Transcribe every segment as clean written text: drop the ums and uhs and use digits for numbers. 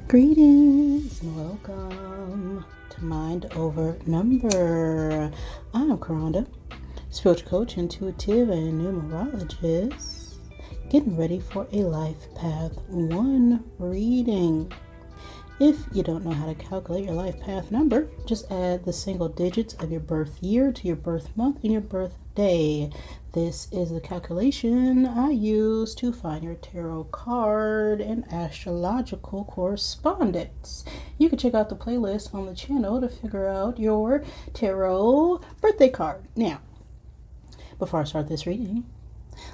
Greetings and welcome to Mind Over Number. I'm Karonda, spiritual coach, intuitive, and numerologist, getting ready for a Life Path 1 reading. If you don't know how to calculate your life path number, just add the single digits of your birth year to your birth month and your birthday. This is the calculation I use to find your tarot card and astrological correspondence. You can check out the playlist on the channel to figure out your tarot birthday card. Now, before I start this reading,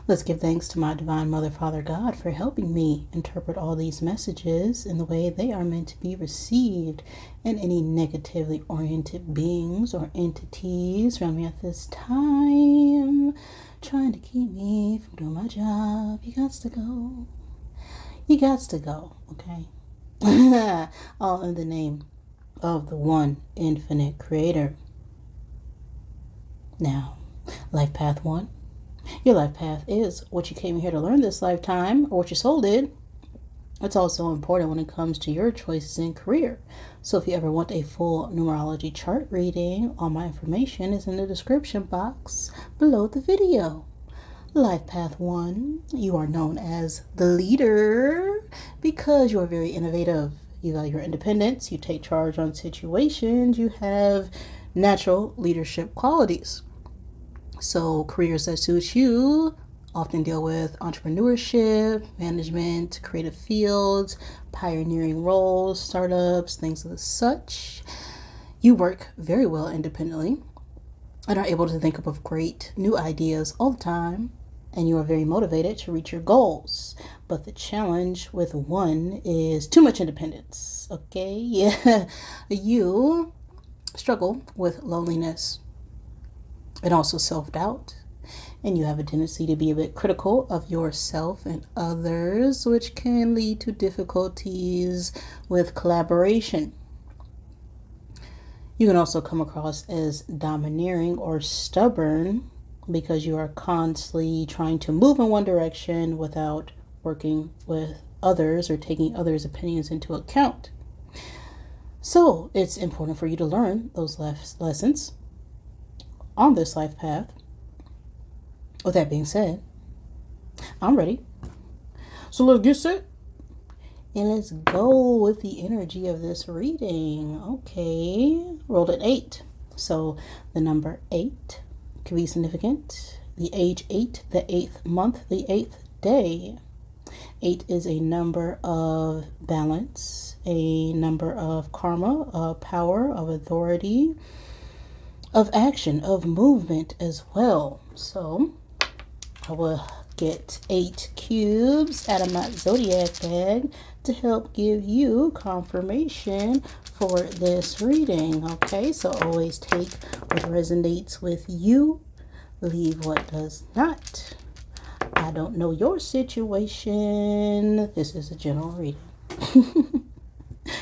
let's give thanks to my Divine Mother, Father God, for helping me interpret all these messages in the way they are meant to be received, and any negatively oriented beings or entities around me at this time trying to keep me from doing my job. You got to go. You got to go, okay? All in the name of the one infinite creator. Now, Life Path 1. Your life path is what you came here to learn this lifetime, or what your soul did. It's also important when it comes to your choices in career. So if you ever want a full numerology chart reading, all my information is in the description box below the video. Life Path 1, you are known as the leader because you are very innovative. You got your independence, you take charge on situations, you have natural leadership qualities. So careers that suit you often deal with entrepreneurship, management, creative fields, pioneering roles, startups, things of the such. You work very well independently and are able to think up of great new ideas all the time, and you are very motivated to reach your goals. But the challenge with one is too much independence, okay? Yeah. You struggle with loneliness and also self-doubt, and you have a tendency to be a bit critical of yourself and others, which can lead to difficulties with collaboration. You can also come across as domineering or stubborn because you are constantly trying to move in one direction without working with others or taking others' opinions into account. So it's important for you to learn those lessons on this life path. With that being said, I'm ready. So let's get set and let's go with the energy of this reading. Okay, rolled an 8. So the number 8 can be significant. The age 8, the 8th month, the 8th day. 8 is a number of balance, a number of karma, of power, of authority, of action, of movement as well. So I will get 8 cubes out of my Zodiac bag to help give you confirmation for this reading. Okay, so always take what resonates with you, leave what does not. I don't know your situation. This is a general reading.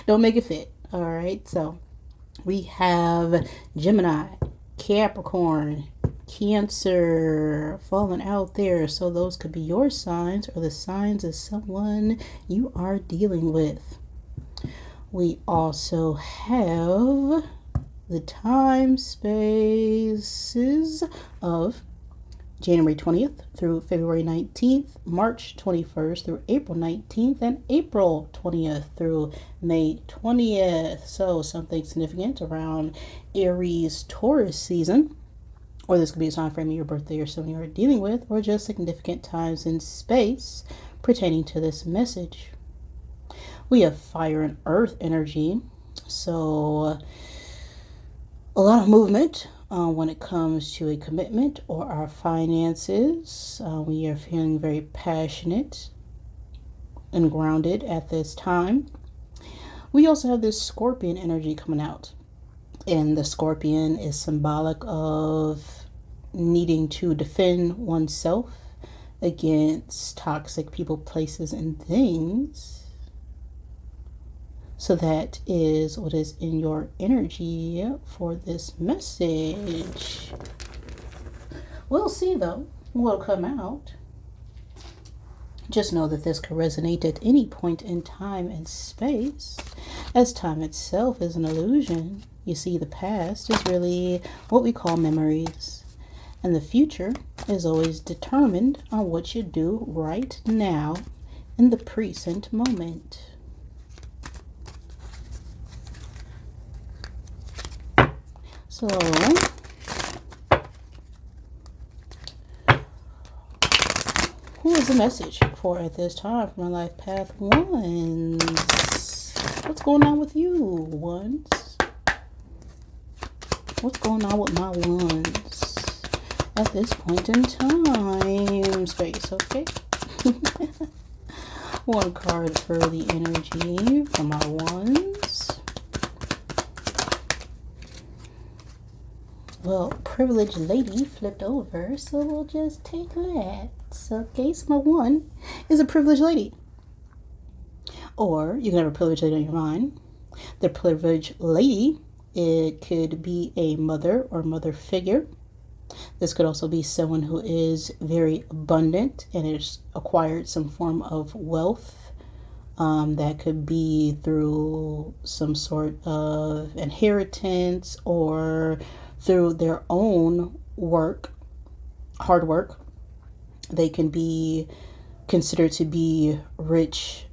Don't make it fit. All right, so we have Gemini, Capricorn, Cancer falling out there. So those could be your signs or the signs of someone you are dealing with. We also have the time spaces of January 20th through February 19th, March 21st through April 19th, and April 20th through May 20th. So something significant around Aries Taurus season, or this could be a time frame of your birthday or someone you're dealing with, or just significant times in space pertaining to this message. We have fire and earth energy, so a lot of movement when it comes to a commitment or our finances. We are feeling very passionate and grounded at this time. We also have this Scorpion energy coming out, and the Scorpion is symbolic of needing to defend oneself against toxic people, places, and things. So that is what is in your energy for this message. We'll see though what'll come out. Just know that this could resonate at any point in time and space, as time itself is an illusion. You see, the past is really what we call memories, and the future is always determined on what you do right now in the present moment. So, who is the message for at this time for my life path ones? What's going on with you, ones? What's going on with my ones at this point in time? Space, okay? One card for the energy for my ones. Well, privileged lady flipped over, so we'll just take that. Okay, so my one is a privileged lady. Or you can have a privileged lady on your mind. The privileged lady, it could be a mother or mother figure. This could also be someone who is very abundant and has acquired some form of wealth. That could be through some sort of inheritance or through their own work, hard work. They can be considered to be rich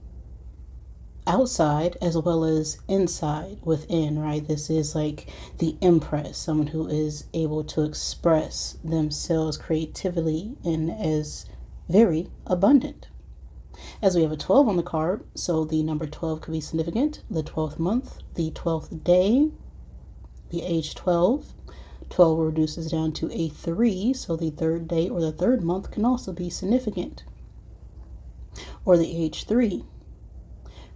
outside as well as inside, within, right? This is like the empress, someone who is able to express themselves creatively and is very abundant. As we have a 12 on the card, so the number 12 could be significant. The 12th month, the 12th day, the age 12. 12 reduces down to a 3, so the third day or the third month can also be significant. Or the age 3.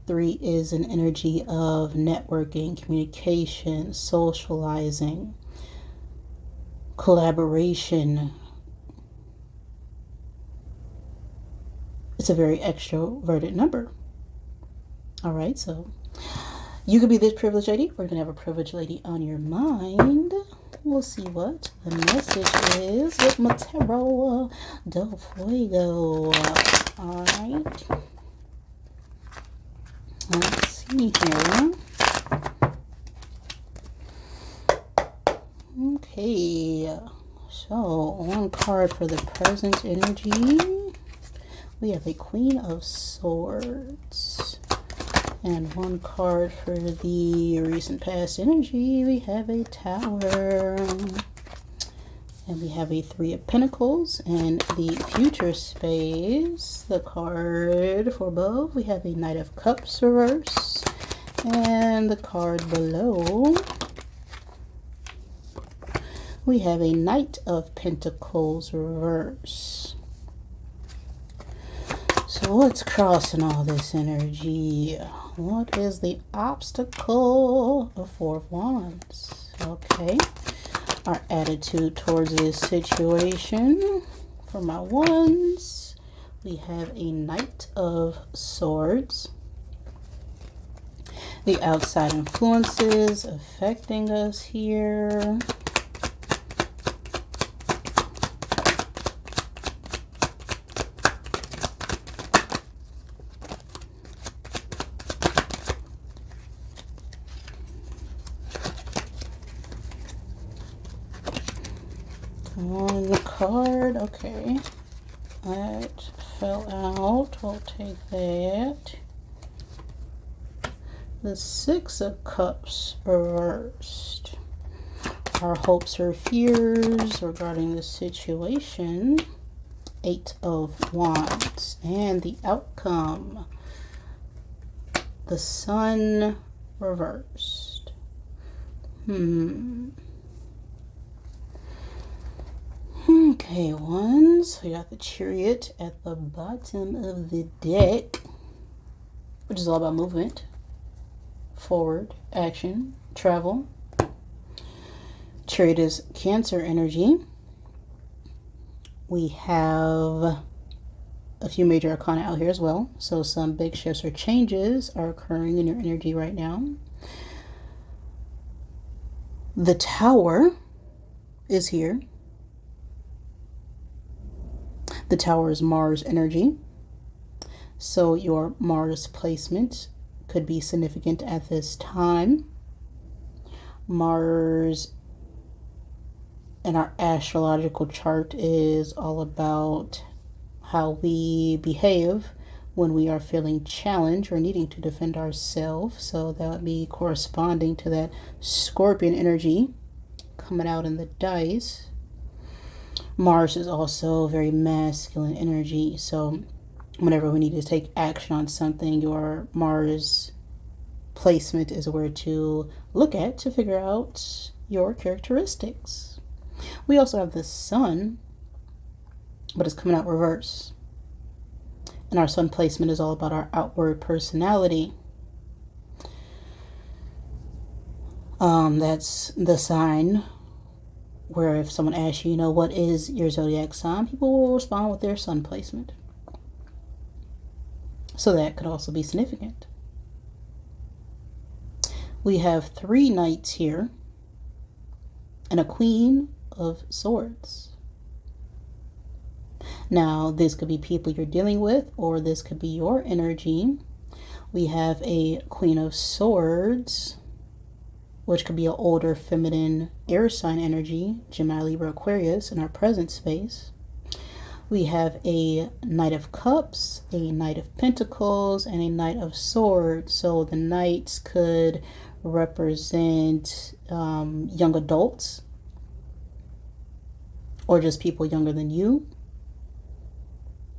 3 is an energy of networking, communication, socializing, collaboration. It's a very extroverted number. All right, so you could be this privileged lady, or you can have a privileged lady on your mind. We'll see what the message is with Matero del Fuego. All right. Let's see here. Okay. So, one card for the present energy. We have a Queen of Swords. And one card for the recent past energy, we have a Tower. And we have a 3 of Pentacles. And the future space, the card for above, we have a Knight of Cups reverse. And the card below, we have a Knight of Pentacles reverse. So what's crossing all this energy? What is the obstacle of 4 of Wands? Okay. Our attitude towards this situation. For my ones, we have a Knight of Swords. The outside influences affecting us here. One card, okay. That fell out. We'll take that. The 6 of Cups reversed. Our hopes or fears regarding the situation. 8 of Wands. And the outcome. The Sun reversed. Okay, ones. We got the Chariot at the bottom of the deck, which is all about movement, forward, action, travel. Chariot is Cancer energy. We have a few major arcana out here as well, so some big shifts or changes are occurring in your energy right now. The Tower is here. The Tower is Mars energy. So your Mars placement could be significant at this time. Mars in our astrological chart is all about how we behave when we are feeling challenged or needing to defend ourselves. So that would be corresponding to that Scorpion energy coming out in the dice. Mars is also very masculine energy. So whenever we need to take action on something, your Mars placement is where to look at to figure out your characteristics. We also have the Sun, but it's coming out reverse. And our Sun placement is all about our outward personality. That's the sign where if someone asks you, what is your zodiac sign, people will respond with their Sun placement. So that could also be significant. We have 3 knights here and a Queen of Swords. Now, this could be people you're dealing with, or this could be your energy. We have a Queen of Swords, which could be an older feminine air sign energy, Gemini, Libra, Aquarius in our present space. We have a Knight of Cups, a Knight of Pentacles, and a Knight of Swords. So the knights could represent young adults, or just people younger than you,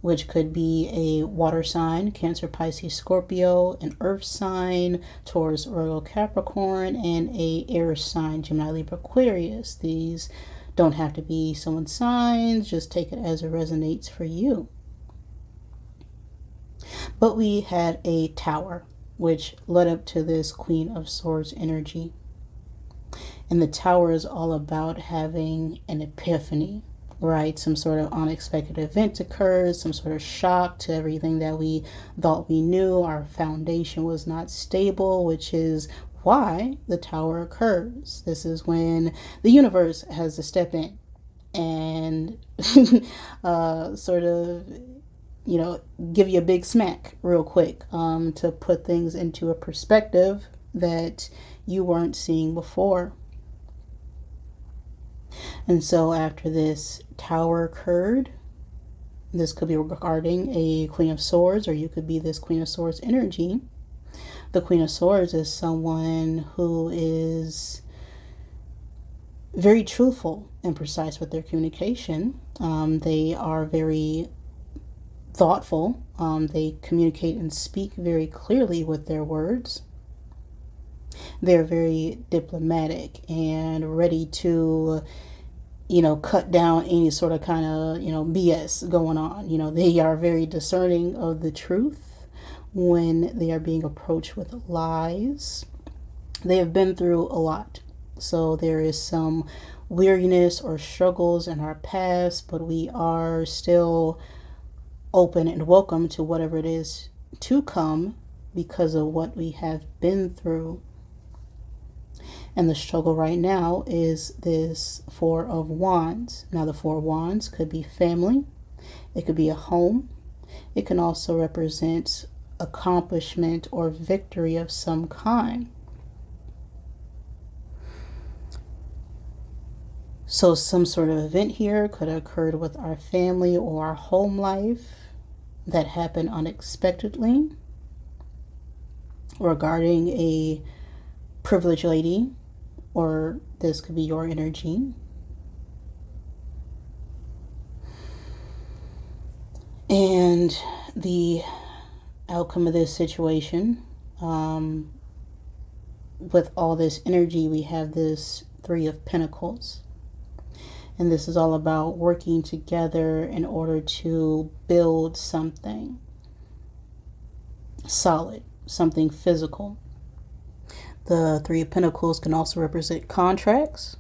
which could be a water sign, Cancer, Pisces, Scorpio, an earth sign, Taurus, Virgo, Capricorn, and a air sign, Gemini, Libra, Aquarius. These don't have to be someone's signs, just take it as it resonates for you. But we had a Tower, which led up to this Queen of Swords energy. And the Tower is all about having an epiphany, right? Some sort of unexpected event occurs, some sort of shock to everything that we thought we knew. Our foundation was not stable, which is why the Tower occurs. This is when the universe has to step in and sort of, give you a big smack real quick to put things into a perspective that you weren't seeing before. And so after this Tower occurred, this could be regarding a Queen of Swords, or you could be this Queen of Swords energy. The Queen of Swords is someone who is very truthful and precise with their communication. They are very thoughtful. They communicate and speak very clearly with their words. They're very diplomatic and ready to, cut down any sort of kind of, BS going on. They are very discerning of the truth when they are being approached with lies. They have been through a lot. So there is some weariness or struggles in our past, but we are still open and welcome to whatever it is to come because of what we have been through. And the struggle right now is this Four of Wands. Now the Four of Wands could be family. It could be a home. It can also represent accomplishment or victory of some kind. So some sort of event here could have occurred with our family or our home life that happened unexpectedly regarding a privileged lady, or this could be your energy. And the outcome of this situation, with all this energy, we have this Three of Pentacles. And this is all about working together in order to build something solid, something physical. The Three of Pentacles can also represent contracts,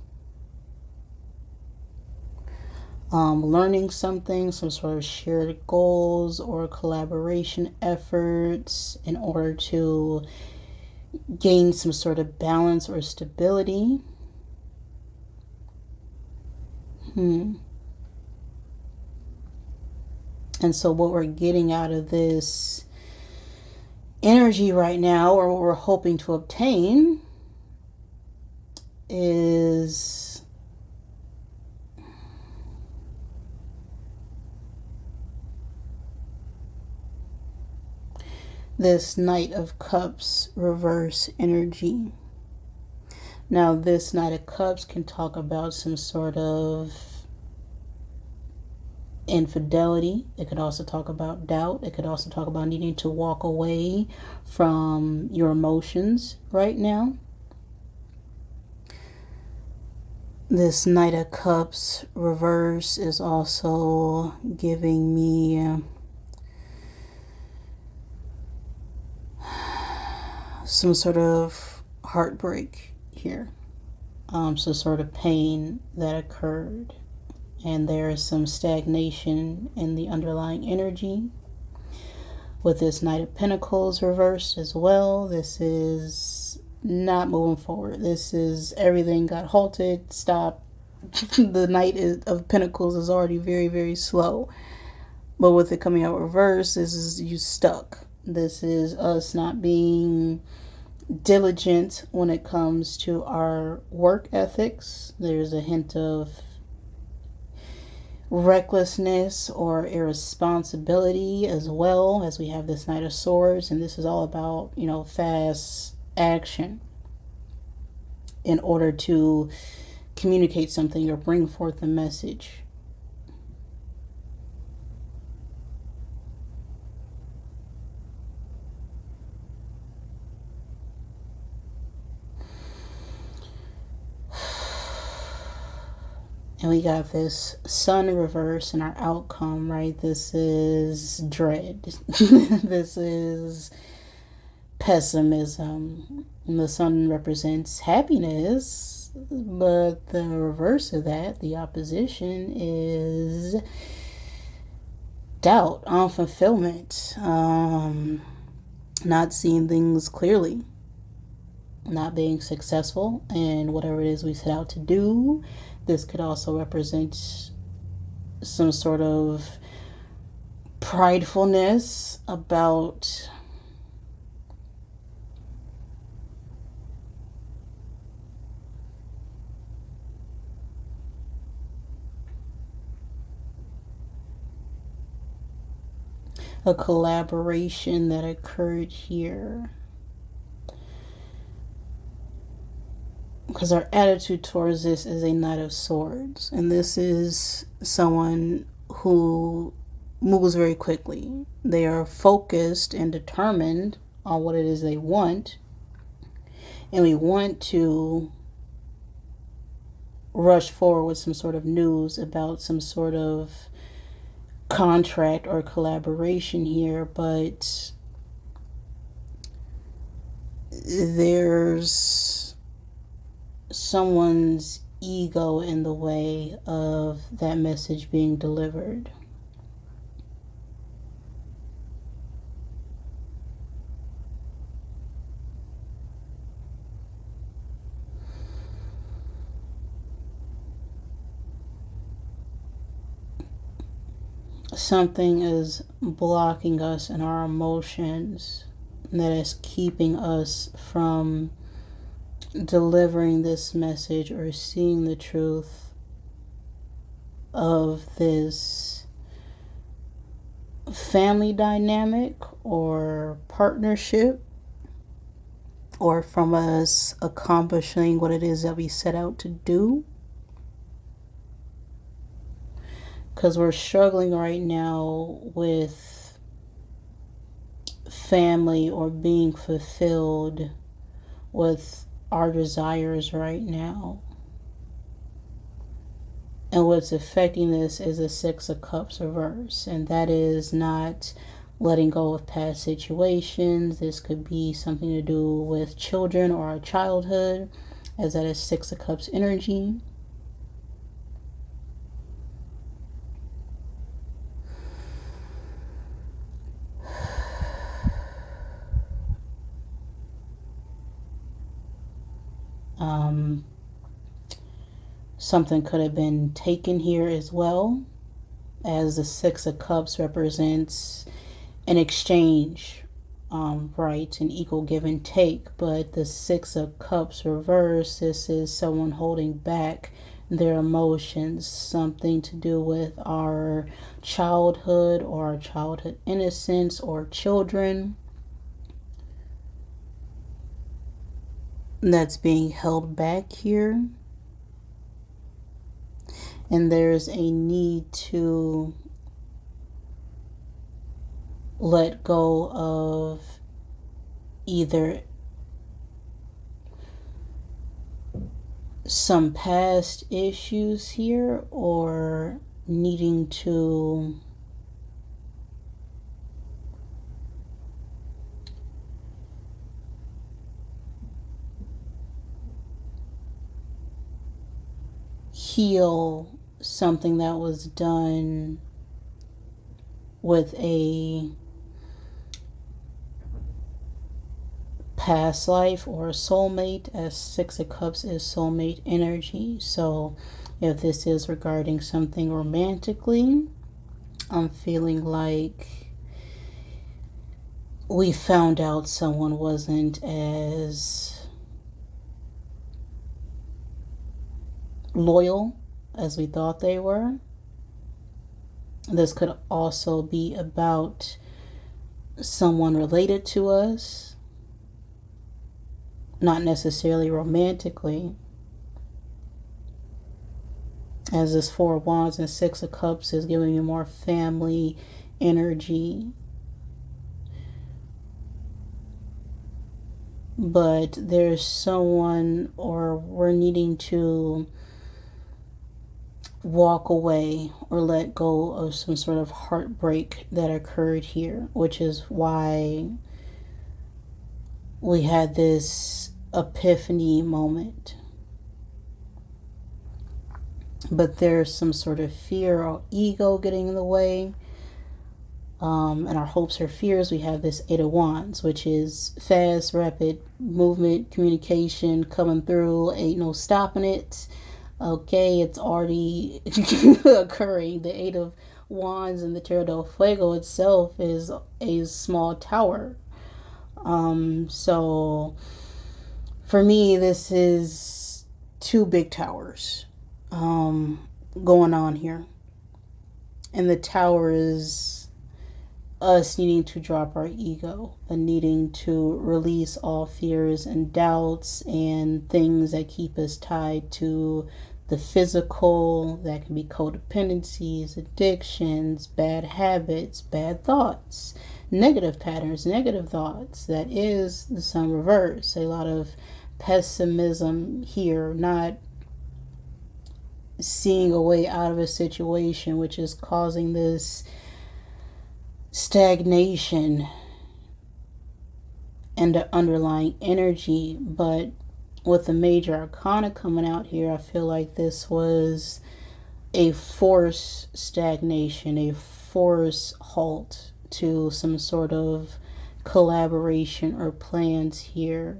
learning something, some sort of shared goals or collaboration efforts in order to gain some sort of balance or stability. And so what we're getting out of this energy right now, or what we're hoping to obtain, is this Knight of Cups reverse energy. Now, this Knight of Cups can talk about some sort of infidelity. It could also talk about doubt. It could also talk about needing to walk away from your emotions right now. This Knight of Cups reverse is also giving me some sort of heartbreak here, some sort of pain that occurred, and there is some stagnation in the underlying energy. With this Knight of Pentacles reversed as well, this is not moving forward. This is everything got halted, stopped. The Knight of Pentacles is already very, very slow, but with it coming out reverse, this is you stuck. This is us not being diligent when it comes to our work ethics. There's a hint of recklessness or irresponsibility as well, as we have this Knight of Swords, and this is all about, fast action in order to communicate something or bring forth a message. And we got this Sun reverse in our outcome, right? This is dread. This is pessimism. And the Sun represents happiness, but the reverse of that, the opposition, is doubt, unfulfillment, not seeing things clearly, not being successful in whatever it is we set out to do. This could also represent some sort of pridefulness about a collaboration that occurred here. Because our attitude towards this is a Knight of Swords, and this is someone who moves very quickly. They are focused and determined on what it is they want, and we want to rush forward with some sort of news about some sort of contract or collaboration here, but there's someone's ego in the way of that message being delivered. Something is blocking us in our emotions that is keeping us from delivering this message or seeing the truth of this family dynamic or partnership, or from us accomplishing what it is that we set out to do. Because we're struggling right now with family or being fulfilled with our desires right now. And what's affecting this is a Six of Cups reverse, and that is not letting go of past situations. This could be something to do with children or our childhood, as that is Six of Cups energy. Something could have been taken here as well, as the Six of Cups represents an exchange, right, an equal give and take. But the Six of Cups reverse, this is someone holding back their emotions, something to do with our childhood or our childhood innocence or children that's being held back here. And there's a need to let go of either some past issues here or needing to heal something that was done with a past life or a soulmate, as Six of Cups is soulmate energy. So if this is regarding something romantically, I'm feeling like we found out someone wasn't as loyal as we thought they were. This could also be about someone related to us, not necessarily romantically, as this Four of Wands and Six of Cups is giving you more family energy. But there's someone, or we're needing to walk away or let go of some sort of heartbreak that occurred here, which is why we had this epiphany moment. But there's some sort of fear or ego getting in the way. And our hopes or fears, we have this Eight of Wands, which is fast, rapid movement, communication coming through. Ain't no stopping it. Okay, it's already occurring. The Eight of Wands and the Tierra del Fuego itself is a small tower. So for me, this is two big towers going on here. And the tower is us needing to drop our ego and needing to release all fears and doubts and things that keep us tied to the physical. That can be codependencies, addictions, bad habits, bad thoughts, negative patterns, negative thoughts. That is the Sun reverse. A lot of pessimism here, not seeing a way out of a situation, which is causing this stagnation and the underlying energy. But with the major arcana coming out here, I feel like this was a forced stagnation, a forced halt to some sort of collaboration or plans here.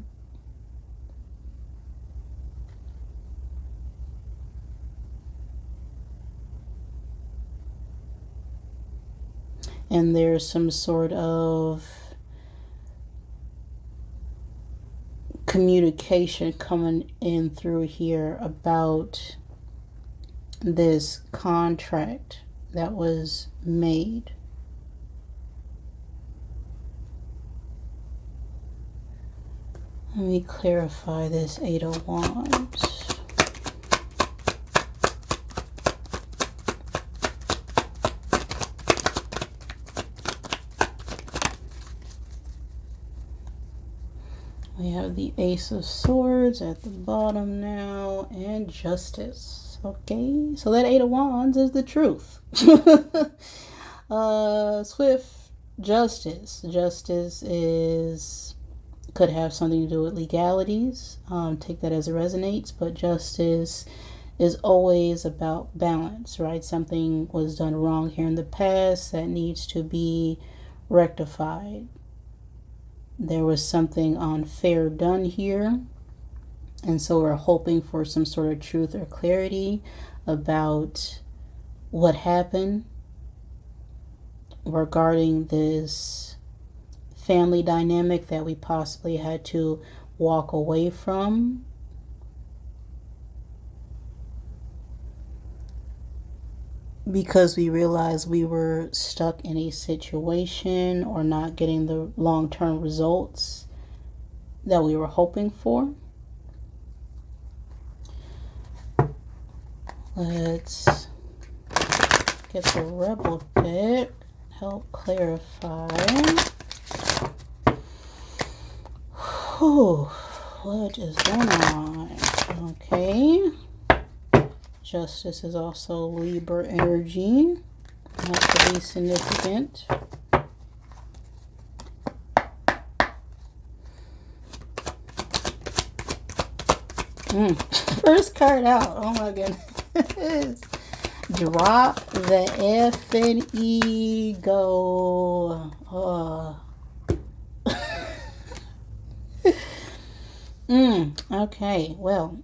And there's some sort of communication coming in through here about this contract that was made. Let me clarify this Eight of Wands. We have the Ace of Swords at the bottom now, and Justice. Okay, so that Eight of Wands is the truth. Swift justice. Justice could have something to do with legalities. Take that as it resonates, but justice is always about balance, right? Something was done wrong here in the past that needs to be rectified. There was something unfair done here, and so we're hoping for some sort of truth or clarity about what happened regarding this family dynamic that we possibly had to walk away from. Because we realized we were stuck in a situation or not getting the long-term results that we were hoping for. Let's get the Rebel deck, help clarify. Whew, what is going on? Okay. Justice is also Libra energy. Has to be significant. First card out. Oh my goodness. Drop the effing ego. Okay, well.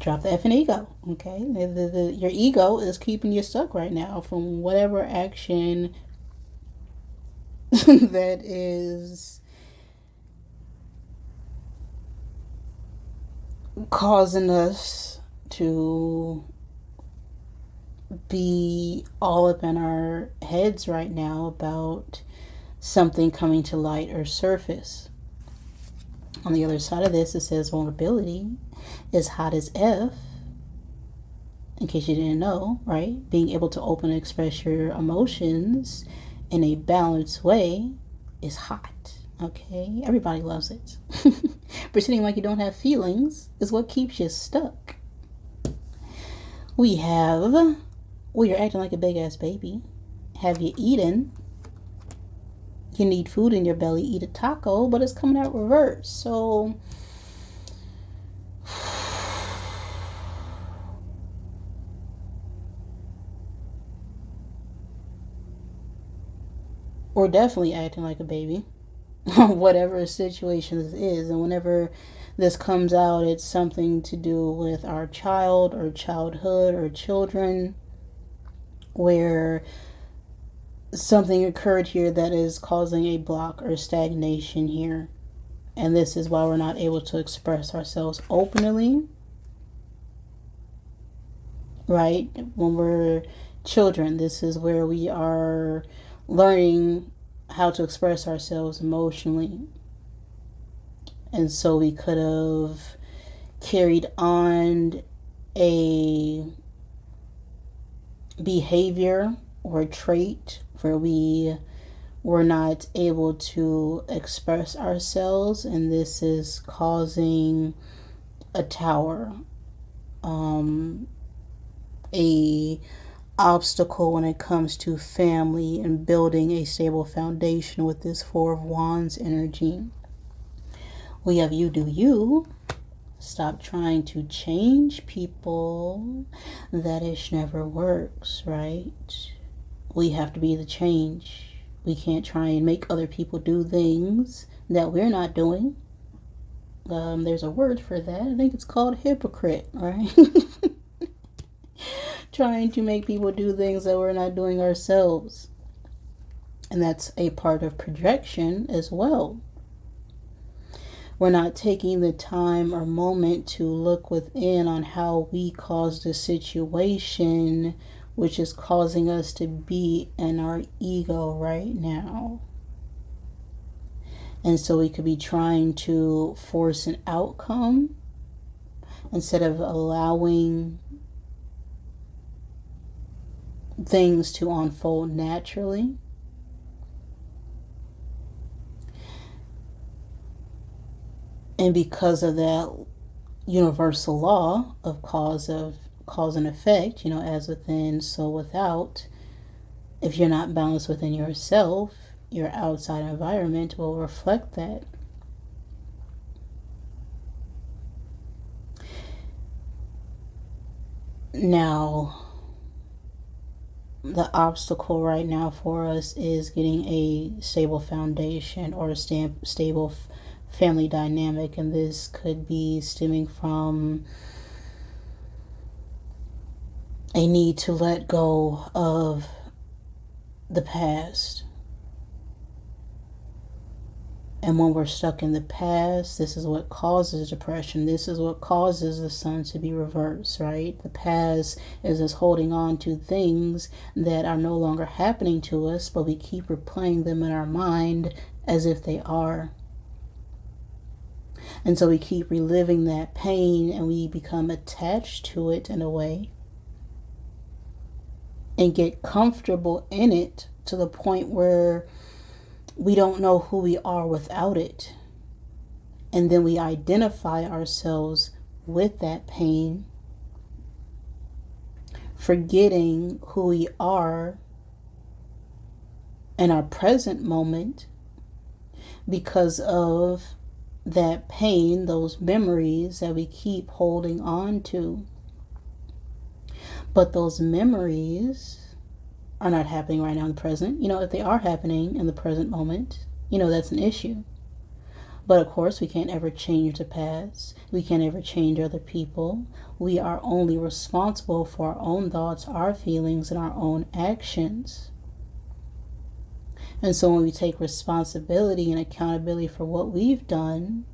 Drop the effing ego, okay? Your ego is keeping you stuck right now from whatever action that is causing us to be all up in our heads right now about something coming to light or surface. On the other side of this, it says vulnerability is hot as F. In case you didn't know, right? Being able to open and express your emotions in a balanced way is hot. Okay? Everybody loves it. Pretending like you don't have feelings is what keeps you stuck. We have, well, you're acting like a big ass baby. Have you eaten? You need food in your belly, eat a taco, but it's coming out reverse. So we're definitely acting like a baby. Whatever the situation is, and whenever this comes out, it's something to do with our child or childhood or children, where something occurred here that is causing a block or stagnation here. And this is why we're not able to express ourselves openly, right? When we're children, this is where we are learning how to express ourselves emotionally. And so we could have carried on a behavior or a trait where we were not able to express ourselves, and this is causing a tower, a obstacle when it comes to family and building a stable foundation with this Four of Wands energy. We have you do you. Stop trying to change people. That ish never works, right? We have to be the change. We can't try and make other people do things that we're not doing. There's a word for that. I think it's called hypocrite, right? Trying to make people do things that we're not doing ourselves. And that's a part of projection as well. We're not taking the time or moment to look within on how we caused the situation, which is causing us to be in our ego right now. And so we could be trying to force an outcome instead of allowing things to unfold naturally. And because of that universal law of cause and effect, as within, so without, if you're not balanced within yourself, your outside environment will reflect that. Now, the obstacle right now for us is getting a stable foundation or a stable family dynamic, and this could be stemming from a need to let go of the past, And when we're stuck in the past, this is what causes depression. This is what causes the sun to be reversed, right? The past is us holding on to things that are no longer happening to us, but we keep replaying them in our mind as if they are. And so we keep reliving that pain, and we become attached to it in a way and get comfortable in it to the point where we don't know who we are without it. And then we identify ourselves with that pain, forgetting who we are in our present moment because of that pain, those memories that we keep holding on to. But those memories are not happening right now in the present. If they are happening in the present moment, that's an issue. But of course, we can't ever change the past. We can't ever change other people. We are only responsible for our own thoughts, our feelings, and our own actions. And so when we take responsibility and accountability for what we've done,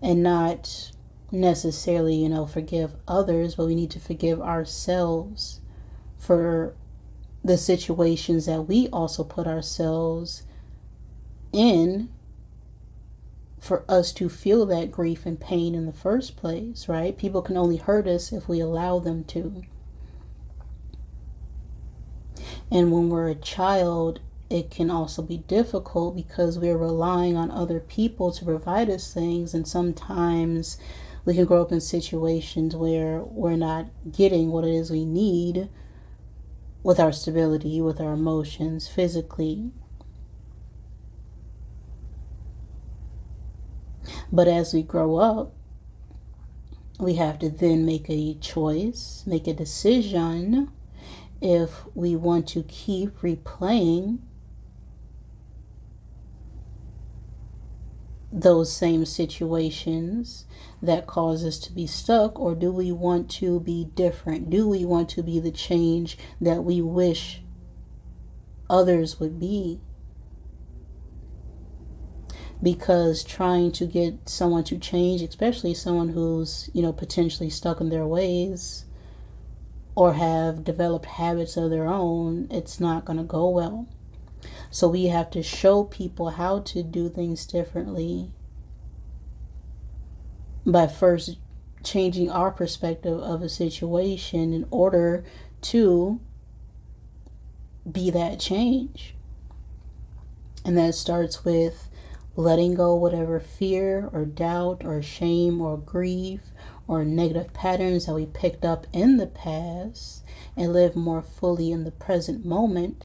and not necessarily, forgive others, but we need to forgive ourselves for the situations that we also put ourselves in for us to feel that grief and pain in the first place, right? People can only hurt us if we allow them to. And when we're a child, it can also be difficult because we're relying on other people to provide us things, and sometimes we can grow up in situations where we're not getting what it is we need with our stability, with our emotions, physically. But as we grow up, we have to then make a choice, make a decision if we want to keep replaying those same situations that cause us to be stuck, or do we want to be different? Do we want to be the change that we wish others would be? Because trying to get someone to change, especially someone who's, potentially stuck in their ways or have developed habits of their own, it's not going to go well. So we have to show people how to do things differently by first changing our perspective of a situation in order to be that change. And that starts with letting go whatever fear or doubt or shame or grief or negative patterns that we picked up in the past and live more fully in the present moment.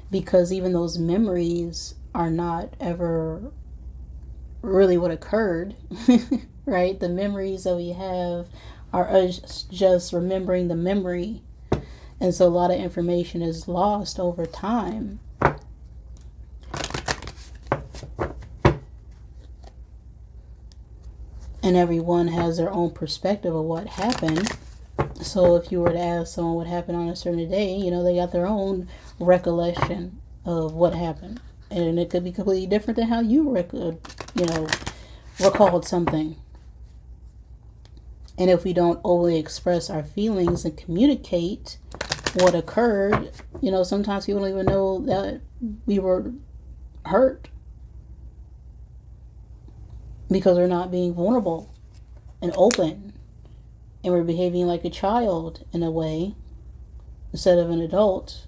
Because even those memories are not ever really what occurred, right? The memories that we have are us just remembering the memory. And so a lot of information is lost over time. And everyone has their own perspective of what happened. So if you were to ask someone what happened on a certain day, they got their own recollection of what happened. And it could be completely different than how you recalled something. And if we don't overly express our feelings and communicate what occurred, sometimes people don't even know that we were hurt. Because we're not being vulnerable and open. And we're behaving like a child in a way, instead of an adult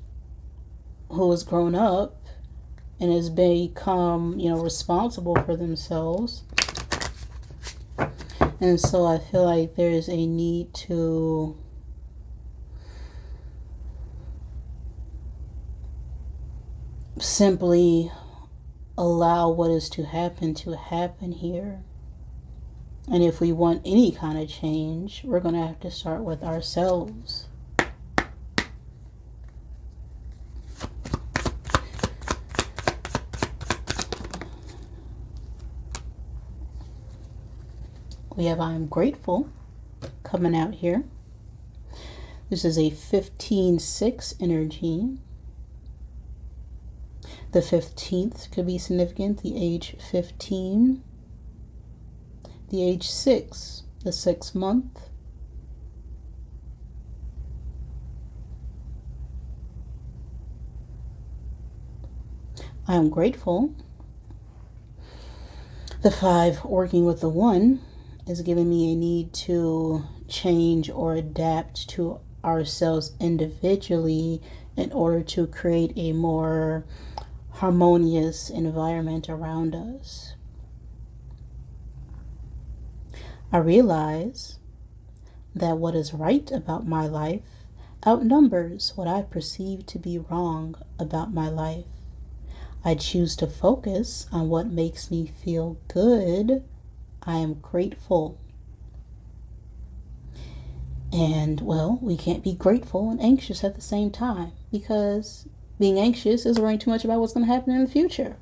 who has grown up and has become, responsible for themselves. And so I feel like there is a need to simply allow what is to happen here. And if we want any kind of change, we're going to have to start with ourselves. We have I am grateful coming out here. This is a 15-6 energy. The 15th could be significant, the age 15. The age 6, the 6th month. I am grateful. The 5, working with the 1, is giving me a need to change or adapt to ourselves individually in order to create a more harmonious environment around us. I realize that what is right about my life outnumbers what I perceive to be wrong about my life. I choose to focus on what makes me feel good. I am grateful. And, well, we can't be grateful and anxious at the same time, because being anxious is worrying too much about what's going to happen in the future.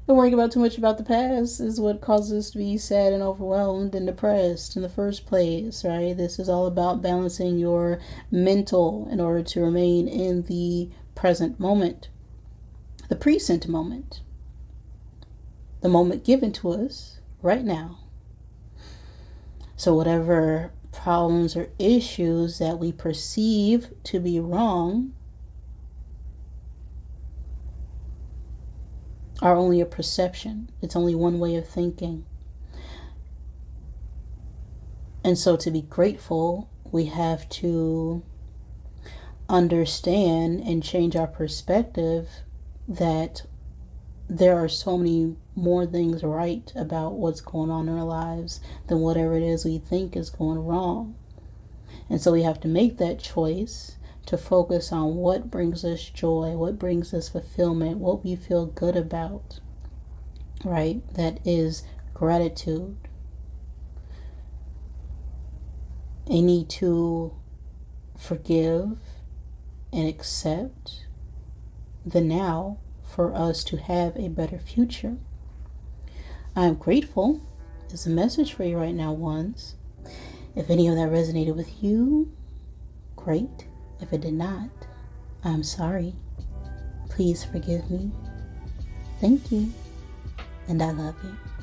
And worrying about too much about the past is what causes us to be sad and overwhelmed and depressed in the first place, right? This is all about balancing your mental in order to remain in the present moment, the present moment, the moment given to us right now. So whatever problems or issues that we perceive to be wrong are only a perception. It's only one way of thinking. And so to be grateful, we have to understand and change our perspective that there are so many more things right about what's going on in our lives than whatever it is we think is going wrong. And so we have to make that choice to focus on what brings us joy, what brings us fulfillment, what we feel good about, right? That is gratitude. A need to forgive and accept the now for us to have a better future. I am grateful is a message for you right now, ones. If any of that resonated with you, great. If it did not, I'm sorry. Please forgive me. Thank you, and I love you.